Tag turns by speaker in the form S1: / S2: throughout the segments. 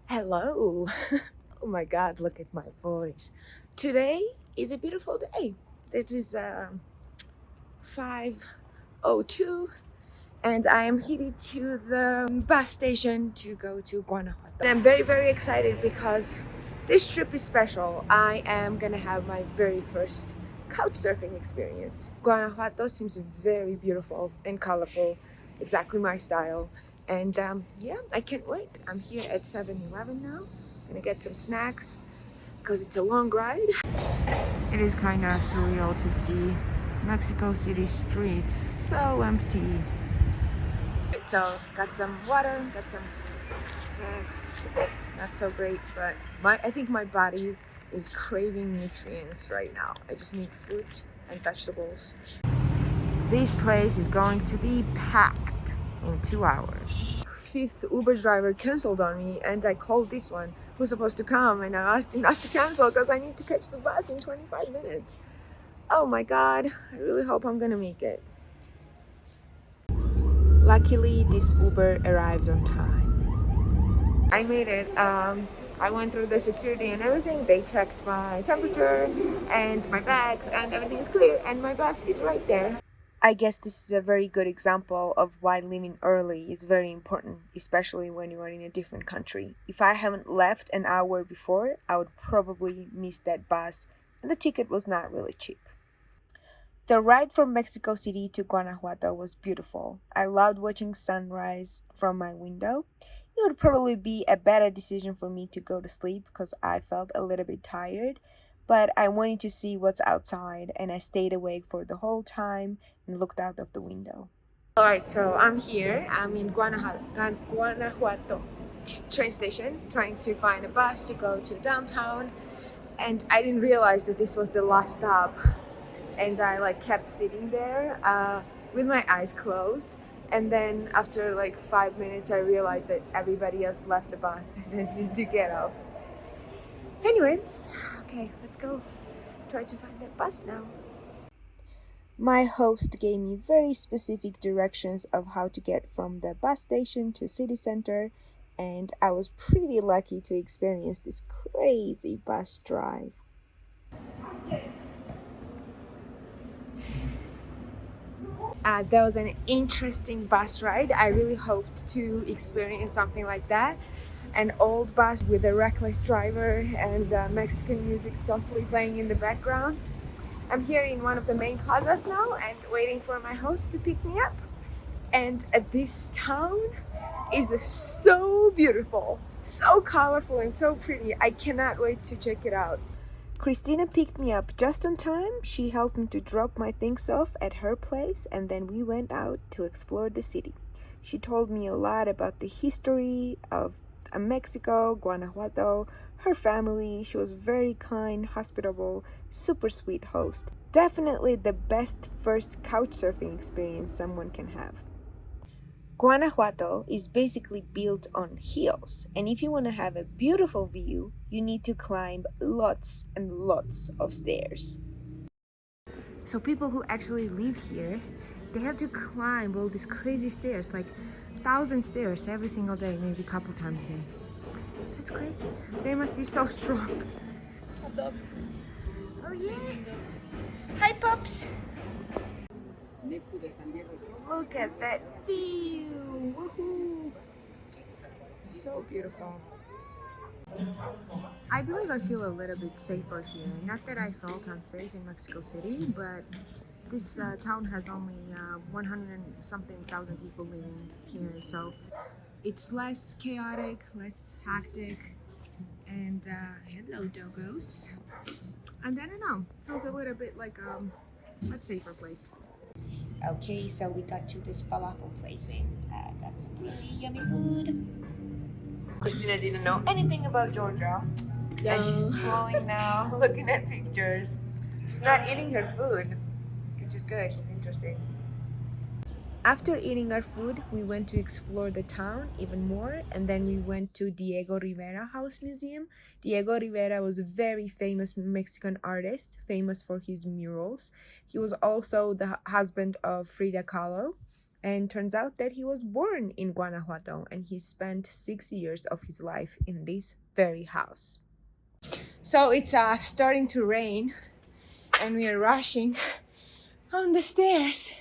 S1: Hello. Oh my god, look at my voice. Today is a beautiful day. This is 5:02 and I am headed to the bus station to go to Guanajuato. And I'm very excited because this trip is special. I am gonna have my very first couchsurfing experience. Guanajuato seems very beautiful and colorful, exactly my style. And yeah, I can't wait. I'm here at 7-Eleven now. Gonna get some snacks because it's a long ride. It is kind of surreal to see Mexico City streets so empty. So got some water, got some snacks. Not so great, but I think my body is craving nutrients right now. I just need fruit and vegetables. This place is going to be packed in 2 hours. Fifth Uber driver canceled on me and I called this one who's supposed to come and I asked him not to cancel because I need to catch the bus in 25 minutes. Oh my god, I really hope I'm gonna make it. Luckily, this Uber arrived on time. I made it. I went through the security and everything. They checked my temperature and my bags and everything is clear and my bus is right there. I guess this is a very good example of why leaving early is very important, especially when you are in a different country. If I haven't left an hour before, I would probably miss that bus and the ticket was not really cheap. The ride from Mexico City to Guanajuato was beautiful. I loved watching sunrise from my window. It would probably be a better decision for me to go to sleep because I felt a little bit tired, but I wanted to see what's outside and I stayed awake for the whole time and looked out of the window. Alright, so I'm here. I'm in Guanajuato train station trying to find a bus to go to downtown, and I didn't realize that this was the last stop and I like kept sitting there with my eyes closed, and then after like 5 minutes I realized that everybody else left the bus and I needed to get off. Anyway, okay, let's go try to find that bus now. My host gave me very specific directions of how to get from the bus station to city center, and I was pretty lucky to experience this crazy bus drive. That was an interesting bus ride. I really hoped to experience something like that. An old bus with a reckless driver and Mexican music softly playing in the background. I'm here in one of the main plazas now and waiting for my host to pick me up. And this town is so beautiful, so colorful and so pretty. I cannot wait to check it out. Cristina picked me up just on time. She helped me to drop my things off at her place and then we went out to explore the city. She told me a lot about the history of Mexico, Guanajuato, her family. She was very kind, hospitable, super sweet host. Definitely the best first couchsurfing experience someone can have. Guanajuato is basically built on hills, and if you want to have a beautiful view, you need to climb lots and lots of stairs. So people who actually live here, they have to climb all these crazy stairs, like 1,000 stairs every single day, maybe a couple times a day. That's crazy. They must be so strong. Hot dog. Oh yeah. Hi pups. Look at that view! Woohoo! So beautiful. I believe I feel a little bit safer here. Not that I felt unsafe in Mexico City, but this town has only 100 and something thousand people living here, so it's less chaotic, less hectic, and hello doggos. And I don't know, feels a little bit like a safer place. Okay, so we got to this falafel place and got some really yummy food. Cristina didn't know anything about Georgia, and she's scrolling now, looking at pictures. She's not eating her food, which is good, she's interesting. After eating our food, we went to explore the town even more, and then we went to Diego Rivera House Museum. Diego Rivera was a very famous Mexican artist, famous for his murals. He was also the husband of Frida Kahlo, And turns out that he was born in Guanajuato and he spent 6 years of his life in this very house. So it's starting to rain and we are rushing on the stairs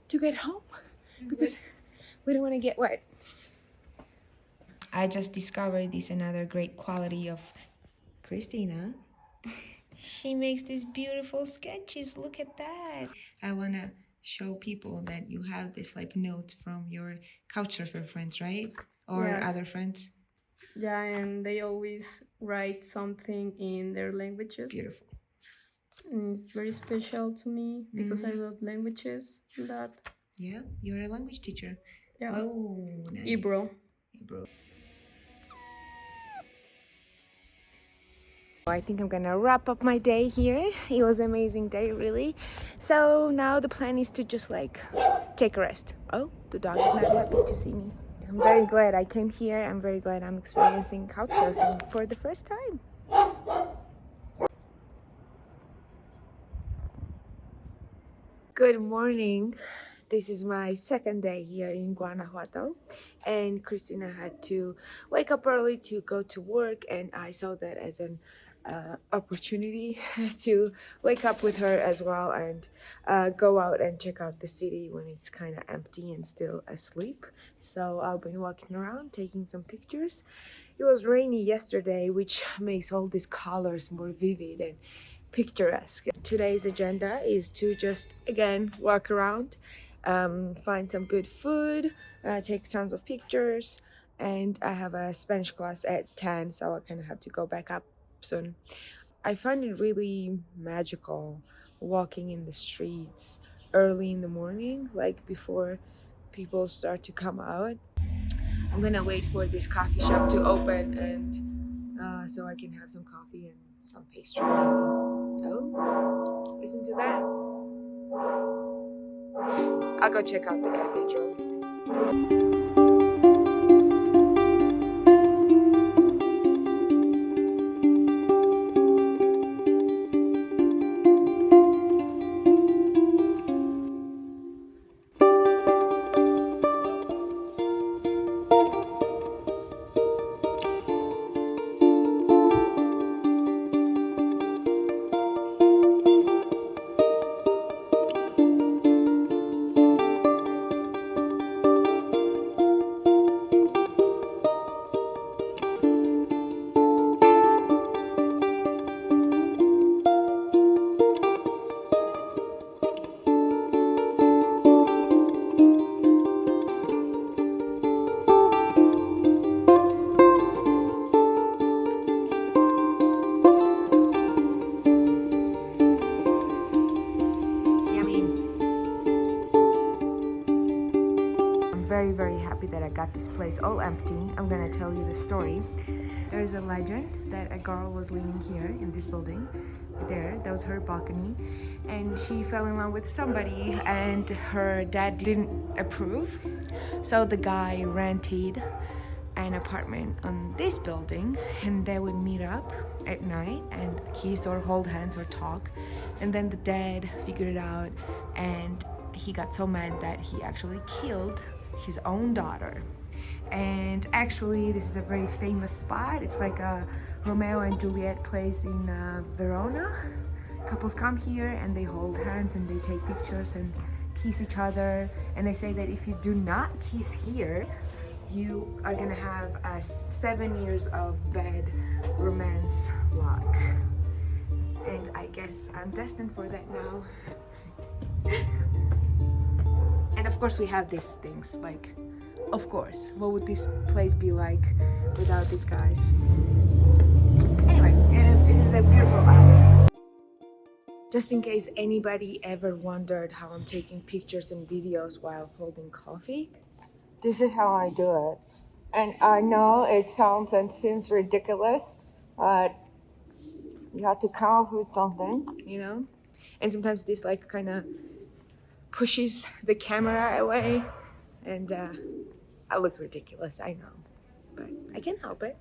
S1: to get home because we don't want to get wet. I just discovered this another great quality of Cristina. She makes these beautiful sketches. Look at that. I want to show people that you have this like notes from your Couchsurfer friends, right? Or
S2: Yes.
S1: other friends.
S2: Yeah, and they always write something in their languages.
S1: Beautiful.
S2: And it's very special to me because I love languages. That.
S1: Yeah, you're a language teacher.
S2: Yeah.
S1: Oh, nice.
S2: Ibro.
S1: I think I'm gonna wrap up my day here. It was an amazing day, really. So now the plan is to just like take a rest. Oh, the dog is not happy to see me. I'm very glad I came here. I'm very glad I'm experiencing couchsurfing for the first time. Good morning. This is my second day here in Guanajuato, and Cristina had to wake up early to go to work, and I saw that as an opportunity to wake up with her as well and go out and check out the city when it's kind of empty and still asleep. So I've been walking around taking some pictures. It was rainy yesterday, which makes all these colors more vivid and picturesque. Today's agenda is to just again walk around, find some good food, take tons of pictures, and I have a Spanish class at 10, so I kind of have to go back up soon. I find it really magical walking in the streets early in the morning, like before people start to come out. I'm gonna wait for this coffee shop to open and so I can have some coffee and some pastry. Oh, listen to that. I'll go check out the cathedral. Very happy that I got this place all empty. I'm gonna tell you the story. There's a legend that a girl was living here in this building. That was her balcony, and she fell in love with somebody and her dad didn't approve, so the guy rented an apartment on this building and they would meet up at night and kiss or hold hands or talk, and then the dad figured it out and he got so mad that he actually killed his own daughter. And actually this is a very famous spot. It's like a Romeo and Juliet place in Verona. Couples come here and they hold hands and they take pictures and kiss each other, and they say that if you do not kiss here, you are gonna have 7 years of bad romance luck. And I guess I'm destined for that now. And of course we have these things, like, of course, what would this place be like without these guys? Anyway, it is a beautiful island. Just in case anybody ever wondered how I'm taking pictures and videos while holding coffee, this is how I do it. And I know it sounds and seems ridiculous, but you have to come up with something, you know? And sometimes this like kind of pushes the camera away, and I look ridiculous, I know. But I can't help it.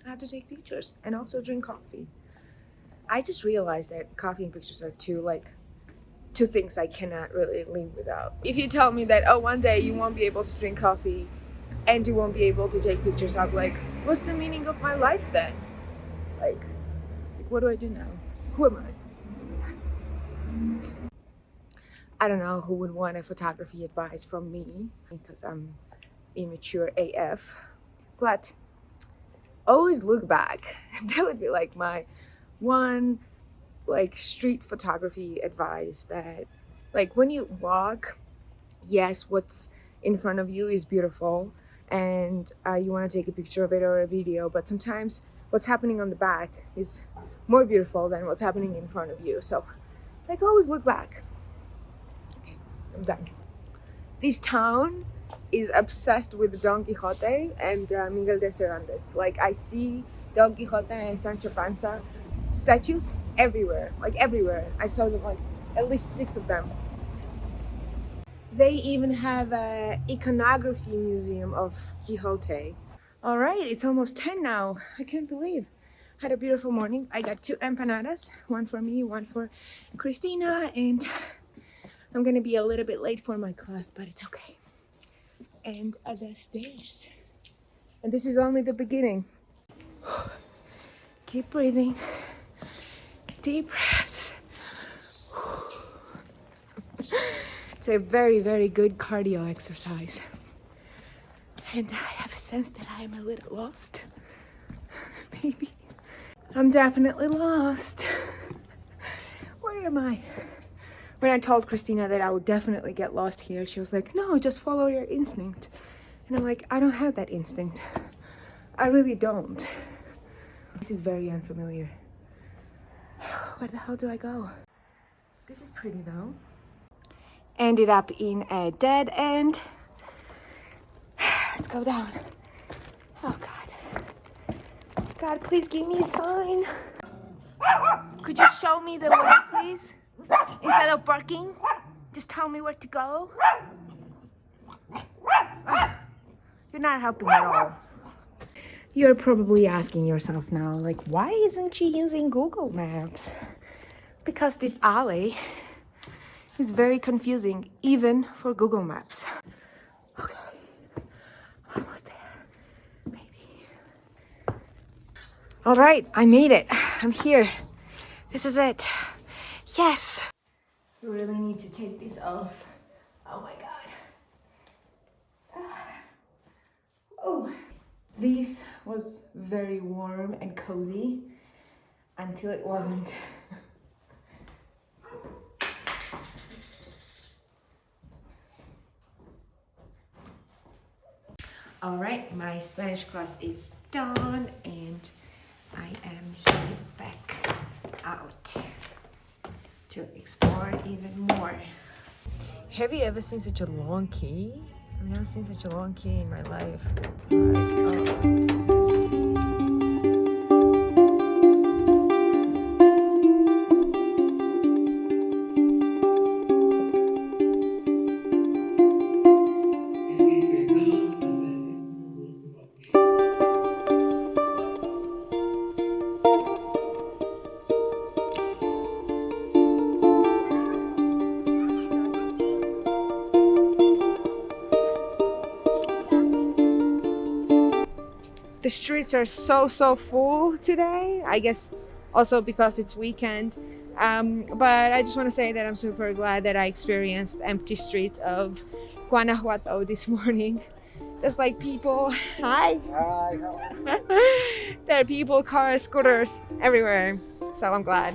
S1: I have to take pictures and also drink coffee. I just realized that coffee and pictures are two like two things I cannot really live without. If you tell me that, oh, one day you won't be able to drink coffee and you won't be able to take pictures, I'm like, what's the meaning of my life then? Like what do I do now? Who am I don't know who would want a photography advice from me because I'm immature AF, but always look back. That would be like my one like street photography advice, that like when you walk, yes, what's in front of you is beautiful and you want to take a picture of it or a video, but sometimes what's happening on the back is more beautiful than what's happening in front of you. So like always look back. Okay, I'm done. This town is obsessed with Don Quixote and Miguel de Cervantes. Like I see Don Quixote and Sancho Panza statues everywhere, like everywhere. I saw them like at least 6 of them. They even have an Iconography Museum of Quixote. All right, it's almost 10 now. I can't believe. Had a beautiful morning. I got 2 empanadas, one for me, one for Cristina, and I'm gonna be a little bit late for my class, but it's okay. And the stairs. And this is only the beginning. Keep breathing. Deep breaths. It's a very, very good cardio exercise. And I have a sense that I am a little lost. Maybe. I'm definitely lost. Where am I? When I told Cristina that I would definitely get lost here, she was like, no, just follow your instinct. And I'm like, I don't have that instinct. I really don't. This is very unfamiliar. Where the hell do I go? This is pretty though. Ended up in a dead end. Let's go down. Oh God. God, please give me a sign. Could you show me the way, please? Instead of barking, just tell me where to go. You're not helping at all. You're probably asking yourself now, like, why isn't she using Google Maps? Because this alley is very confusing, even for Google Maps. Okay, almost there, maybe. All right, I made it. I'm here. This is it. Yes. You really need to take this off. Oh my God. Oh. This was very warm and cozy until it wasn't. All right, my Spanish class is done and I am heading back out to explore even more. Have you ever seen such a long key? I've never seen such a long key in my life. The streets are so full today. I guess also because it's weekend. But I just want to say that I'm super glad that I experienced empty streets of Guanajuato this morning. There's like people, hi. There are people, cars, scooters everywhere. So I'm glad.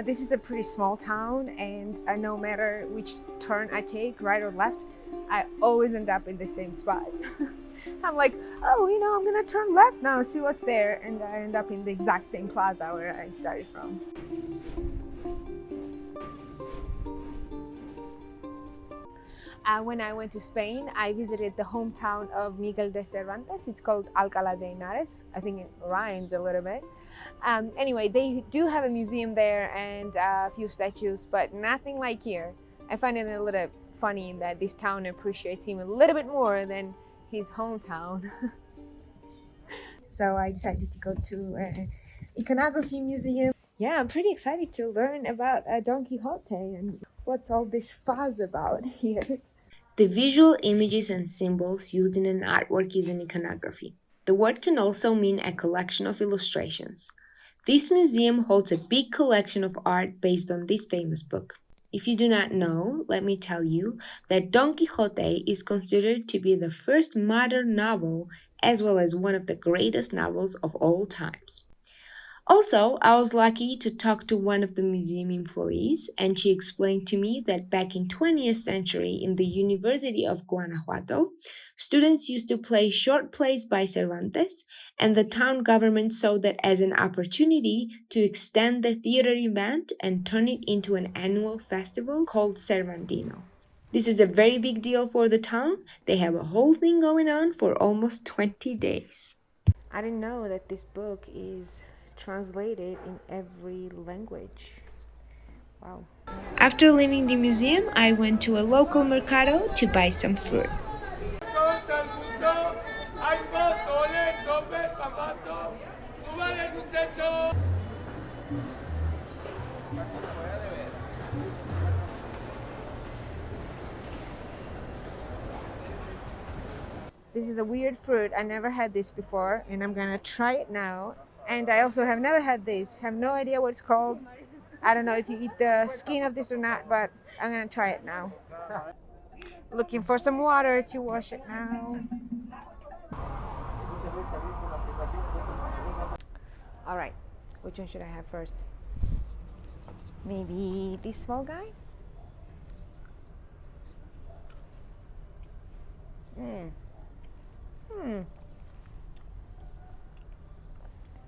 S1: This is a pretty small town, and no matter which turn I take, right or left, I always end up in the same spot. I'm like, oh, you know, I'm gonna turn left now, see what's there, and I end up in the exact same plaza where I started from. When I went to Spain, I visited the hometown of Miguel de Cervantes. It's called Alcalá de Henares. I think it rhymes a little bit. Anyway, they do have a museum there and a few statues, but nothing like here. I find it a little funny that this town appreciates him a little bit more than his hometown. So I decided to go to Iconography Museum. Yeah, I'm pretty excited to learn about Don Quixote and what's all this fuss about here. The visual images and symbols used in an artwork is an iconography. The word can also mean a collection of illustrations. This museum holds a big collection of art based on this famous book. If you do not know, let me tell you that Don Quixote is considered to be the first modern novel as well as one of the greatest novels of all times. Also, I was lucky to talk to one of the museum employees, and she explained to me that back in 20th century in the University of Guanajuato, students used to play short plays by Cervantes, and the town government saw that as an opportunity to extend the theater event and turn it into an annual festival called Cervantino. This is a very big deal for the town. They have a whole thing going on for almost 20 days. I didn't know that this book is translated in every language. Wow. After leaving the museum, I went to a local mercado to buy some fruit. This is a weird fruit. I never had this before, and I'm gonna try it now. And I also have never had this. Have no idea what it's called. I don't know if you eat the skin of this or not, but I'm gonna try it now. Looking for some water to wash it now. All right, which one should I have first? Maybe this small guy?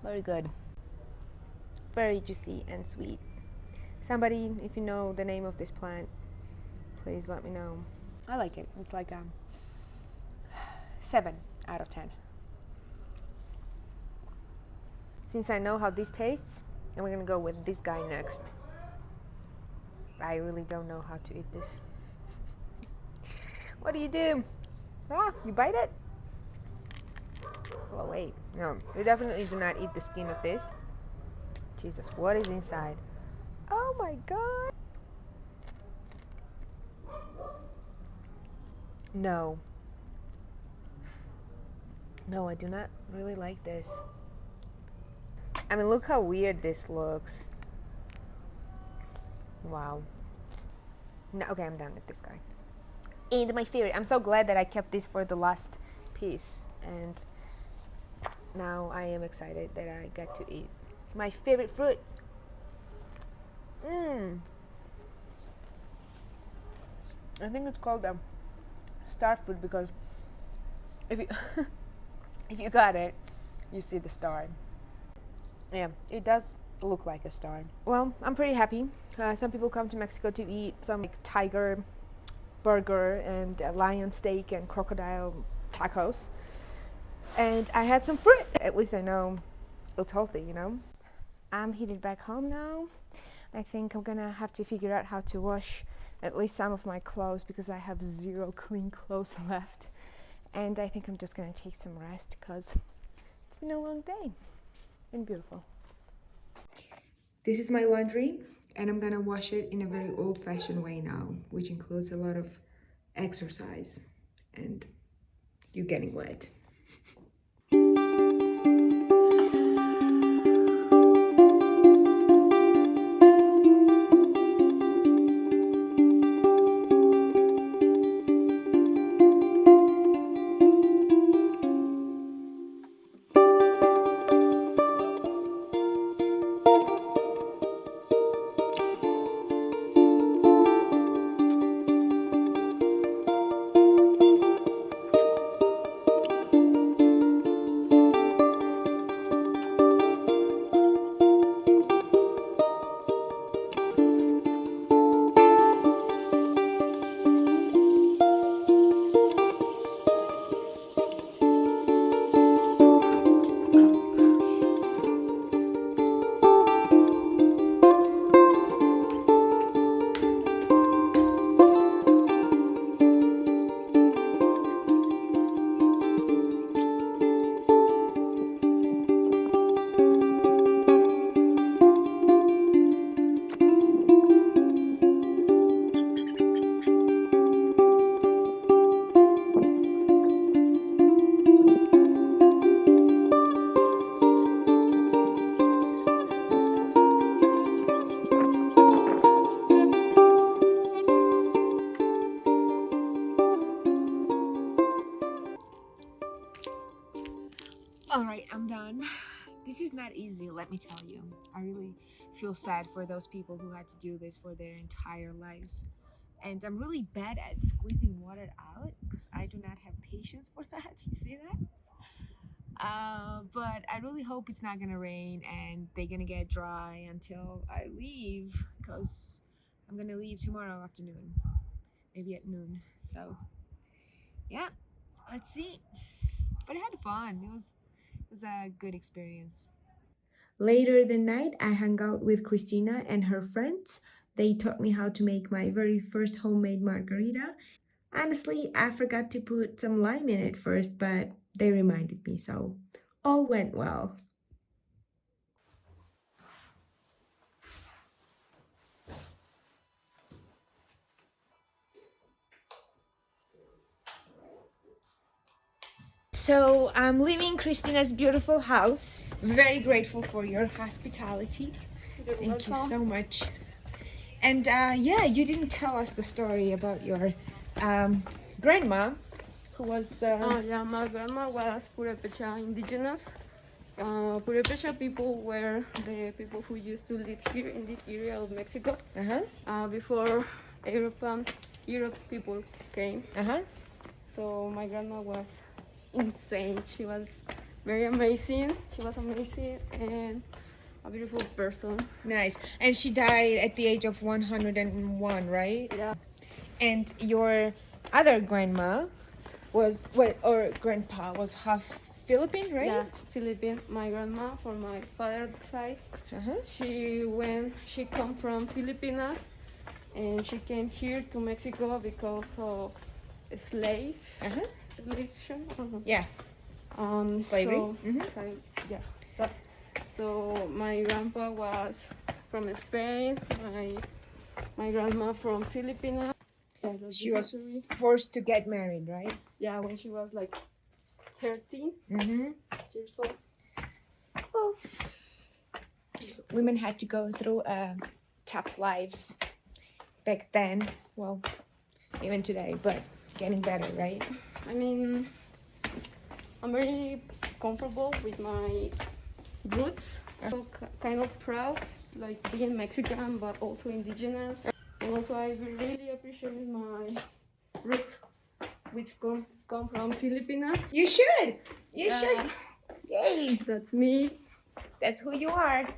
S1: Very good. Very juicy and sweet. Somebody, if you know the name of this plant, please let me know. I like it. It's like 7 out of 10. Since I know how this tastes, and we're gonna go with this guy next. I really don't know how to eat this. What do? Ah, you bite it? Oh wait, no, you definitely do not eat the skin of this. Jesus, what is inside? Oh my god! No. No, I do not really like this. I mean, look how weird this looks. Wow. No, okay, I'm done with this guy. And my favorite, I'm so glad that I kept this for the last piece. And now I am excited that I got to eat my favorite fruit. I think it's called star fruit because if you if you got it, you see the star. Yeah, it does look like a star. Well, I'm pretty happy. Some people come to Mexico to eat some like tiger burger and lion steak and crocodile tacos. And I had some fruit. At least I know it's healthy, you know. I'm headed back home now. I think I'm gonna have to figure out how to wash at least some of my clothes because I have 0 clean clothes left. And I think I'm just gonna take some rest because it's been a long day and beautiful. This is my laundry and I'm gonna wash it in a very old-fashioned way now, which includes a lot of exercise and you getting wet. I'm done. This is not easy, let me tell you. I really feel sad for those people who had to do this for their entire lives. And I'm really bad at squeezing water out because I do not have patience for that. You see that? But I really hope it's not gonna rain and they're gonna get dry until I leave, because I'm gonna leave tomorrow afternoon, maybe at noon. So yeah, let's see. But I had fun. It was a good experience. Later the night, I hung out with Cristina and her friends. They taught me how to make my very first homemade margarita. Honestly, I forgot to put some lime in it first, but they reminded me, so all went well. So I'm leaving Christina's beautiful house. Very grateful for your hospitality. Thank you so much. And yeah, you didn't tell us the story about your grandma, who was.
S2: Yeah, my grandma was Purepecha indigenous. Purepecha people were the people who used to live here in this area of Mexico before Europe people came. So my grandma was insane. She was very amazing. She was amazing and a beautiful person.
S1: Nice. And she died at the age of 101, right?
S2: Yeah.
S1: And your other grandma was, what, or grandpa was half Philippine, right?
S2: Yeah, Philippine. My grandma from my father's side. She come from Filipinas, and she came here to Mexico because of slave.
S1: Yeah. Slavery.
S2: So, slaves, yeah. That. So my grandpa was from Spain. My grandma from Filipinas. Yeah,
S1: She was forced to get married, right?
S2: Yeah, when she was like 13 years old.
S1: Well, women had to go through tough lives back then. Well, even today, but getting better, right?
S2: I mean, I'm very comfortable with my roots. So kind of proud, like being Mexican, but also indigenous. And also, I really appreciate my roots, which come from Filipinas.
S1: You should. You should. Yay.
S2: That's me.
S1: That's who you are.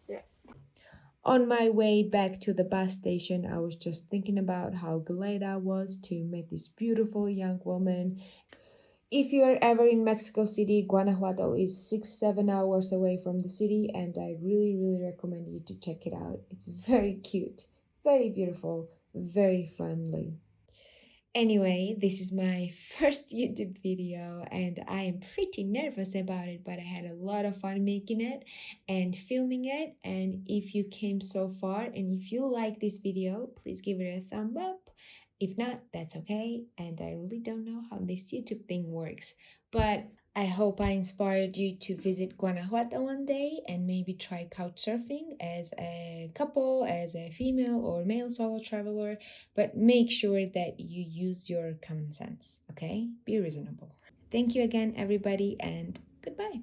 S2: Yes.
S1: On my way back to the bus station, I was just thinking about how glad I was to meet this beautiful young woman. If you are ever in Mexico City, Guanajuato is 6-7 hours away from the city, and I really, really recommend you to check it out. It's very cute, very beautiful, very friendly. Anyway, this is my first YouTube video and I am pretty nervous about it, but I had a lot of fun making it and filming it. And if you came so far and if you like this video, please give it a thumb up. If not, that's okay. And I really don't know how this YouTube thing works, but I hope I inspired you to visit Guanajuato one day and maybe try couchsurfing as a couple, as a female or male solo traveler, but make sure that you use your common sense, okay? Be reasonable. Thank you again, everybody, and goodbye.